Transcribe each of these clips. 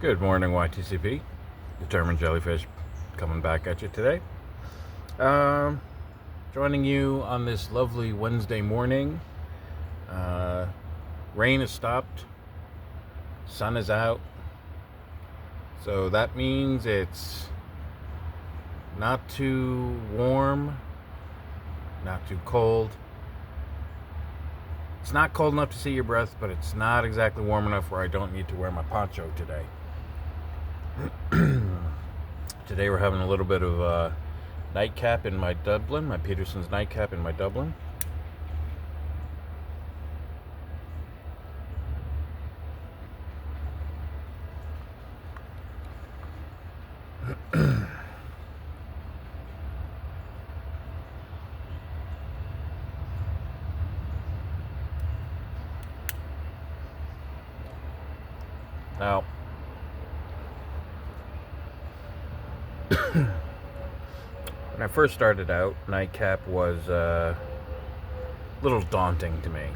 Good morning, YTCP. Determined Jellyfish coming back at you today. Um, Joining you on this lovely Wednesday morning. Rain has stopped, sun is out, so that means it's not too warm, not too cold. It's not cold enough to see your breath, but it's not exactly warm enough where I don't need to wear my poncho today. Today we're having a little bit of nightcap in my Dublin, my Peterson's nightcap in my Dublin. Now, when I first started out, nightcap was a little daunting to me.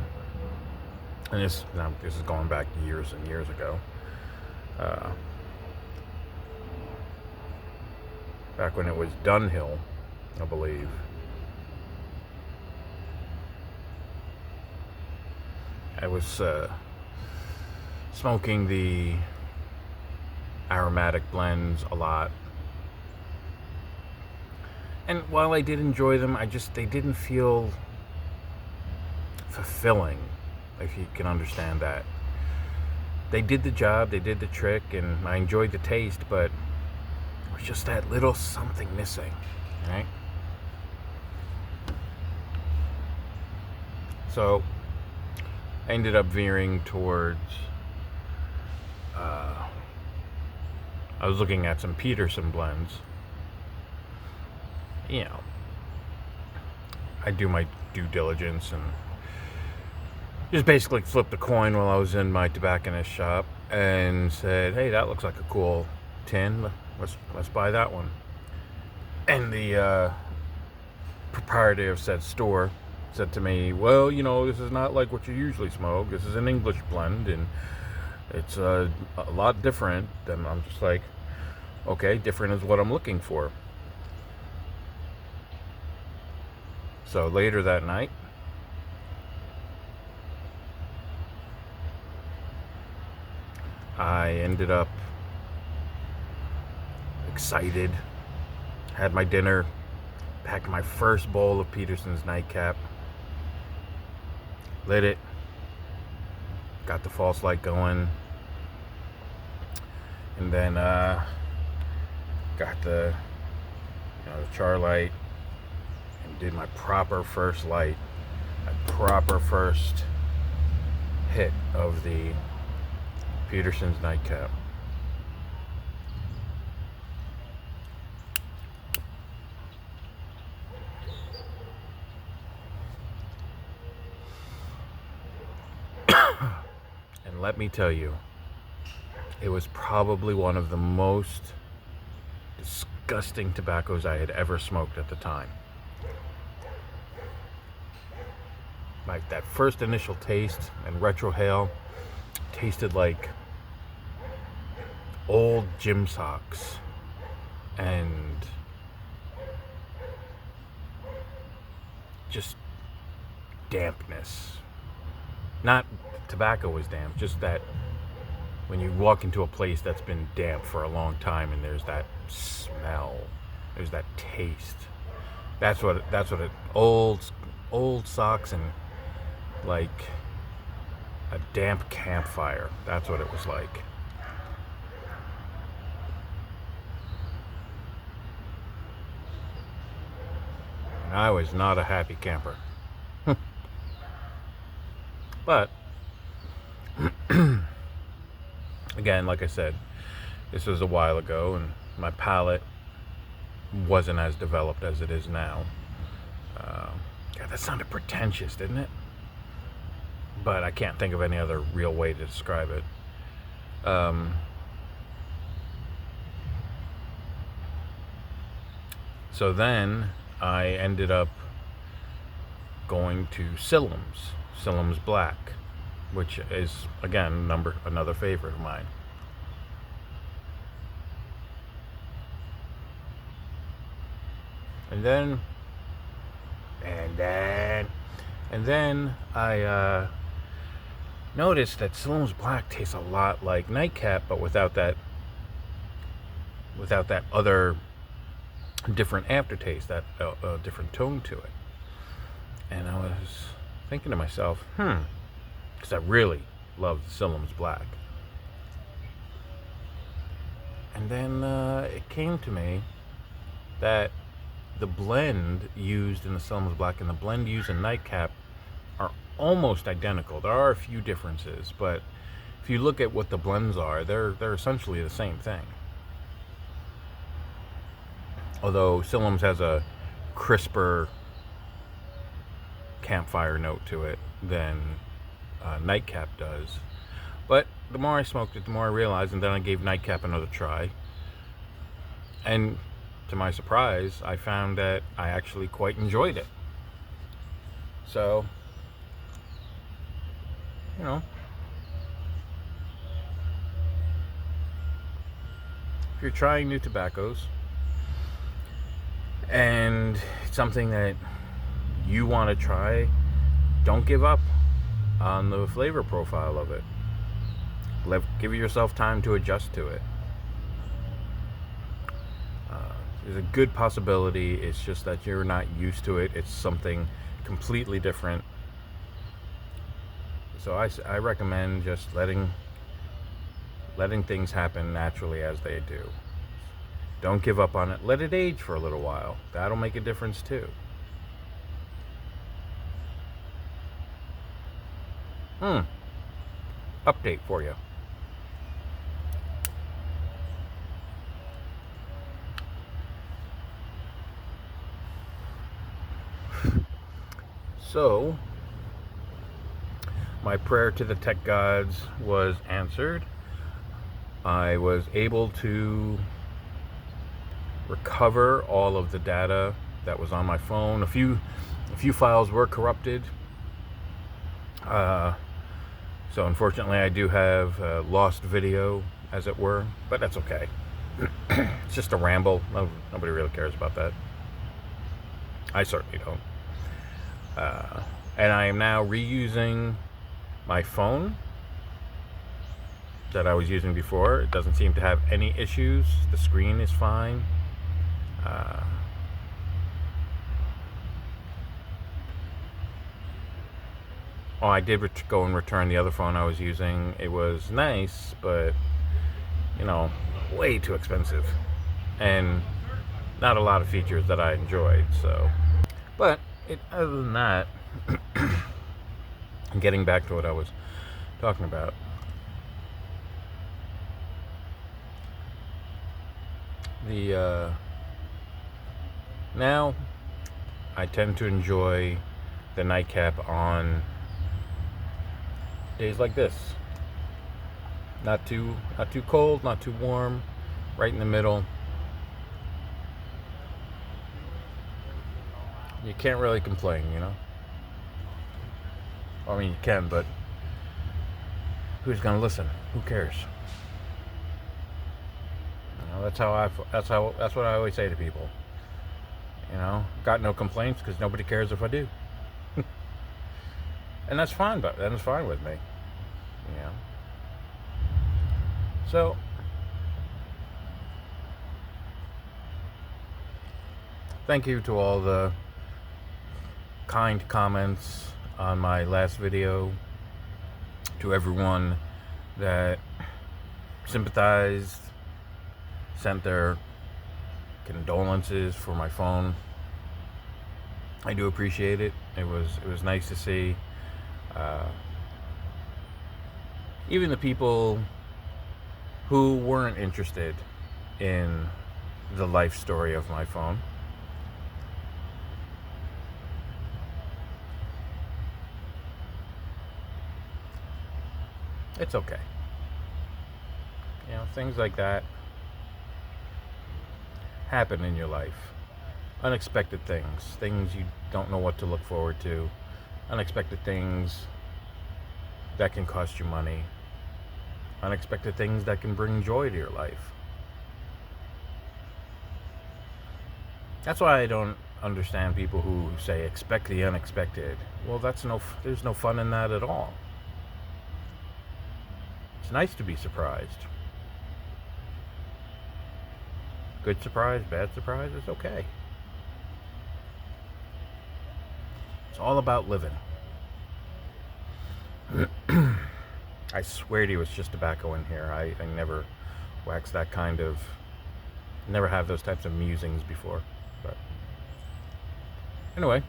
And this is going back years and years ago. Back when it was Dunhill, I believe. I was smoking the aromatic blends a lot. And while I did enjoy them, they didn't feel fulfilling, if you can understand that. They did the job, they did the trick, and I enjoyed the taste, but there was just that little something missing, right? So I ended up veering towards I was looking at some Peterson blends. You know, I do my due diligence and just basically flipped a coin while I was in my tobacconist shop and said, "Hey, that looks like a cool tin. Let's buy that one." And the proprietor of said store said to me, "Well, this is not like what you usually smoke. This is an English blend, and it's a lot different." And I'm just like, okay, different is what I'm looking for. So later that night, I ended up excited, had my dinner, packed my first bowl of Peterson's nightcap, lit it, got the false light going, and then got the char light and did my proper first light, my proper first hit of the Peterson's nightcap. And let me tell you, it was probably one of the most disgusting tobaccos I had ever smoked at the time. Like that first initial taste and retrohale tasted like old gym socks and just dampness. Not tobacco was damp, just that when you walk into a place that's been damp for a long time and there's that smell, there's that taste. That's what it old socks and like a damp campfire. That's what it was like. And I was not a happy camper. But again, like I said, this was a while ago and my palate wasn't as developed as it is now. God, that sounded pretentious, didn't it? But I can't think of any other real way to describe it. So then I ended up going to Sillam's Black, which is again another favorite of mine. And then, and then, and then I noticed that Saloon's Black tastes a lot like Nightcap, but without that other different aftertaste, that different tone to it. And I was thinking to myself, because I really love Saloon's Black. And then it came to me that the blend used in the Saloon's Black and the blend used in Nightcap are almost identical. There are a few differences, but if you look at what the blends are, they're essentially the same thing. Although Saloon's has a crisper campfire note to it than Nightcap does. But the more I smoked it, the more I realized, and then I gave Nightcap another try. And to my surprise, I found that I actually quite enjoyed it. So, you know, if you're trying new tobaccos and it's something that you want to try, don't give up on the flavor profile of it. Give yourself time to adjust to it. There's a good possibility it's just that you're not used to it. It's something completely different. So I recommend just letting things happen naturally as they do. Don't give up on it. Let it age for a little while. That'll make a difference too. Update for you. So, my prayer to the tech gods was answered. I was able to recover all of the data that was on my phone. A few files were corrupted. So unfortunately I do have lost video, as it were, but that's okay. It's just a ramble. Nobody really cares about that. I certainly don't. And I am now reusing my phone that I was using before. It doesn't seem to have any issues. The screen is fine. I did go and return the other phone I was using. It was nice, but, you know, way too expensive. And not a lot of features that I enjoyed, so. But, other than that, getting back to what I was talking about. Now, I tend to enjoy the Nightcap on days like this. Not too cold, not too warm, right in the middle. You can't really complain, you know. I mean, you can, but who's gonna listen? Who cares? You know, that's what I always say to people. You know, got no complaints because nobody cares if I do. And that's fine, but that's fine with me. You know. So, thank you to all the kind comments on my last video, to everyone that sympathized, sent their condolences for my phone. I do appreciate it. It was nice to see. Even the people who weren't interested in the life story of my phone. It's okay. You know, things like that happen in your life. Unexpected things you don't know what to look forward to, unexpected things that can cost you money, unexpected things that can bring joy to your life. That's why I don't understand people who say expect the unexpected. Well, there's no fun in that at all. It's nice to be surprised. Good surprise, bad surprise, it's okay. It's all about living. I swear to you, it's just tobacco in here. I never wax that kind of, never have those types of musings before. But anyway,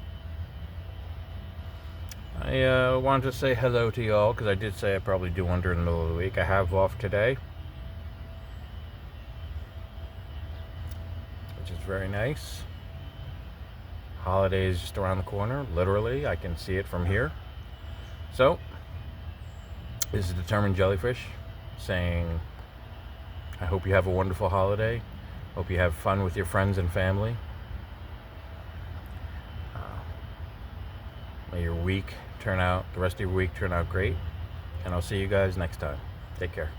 I wanted to say hello to y'all because I did say I'd probably do one during the middle of the week. I have off today, which is very nice. Holiday is just around the corner. Literally, I can see it from here. So, this is Determined Jellyfish saying, I hope you have a wonderful holiday. Hope you have fun with your friends and family. May your week the rest of your week turn out great. And I'll see you guys next time. Take care.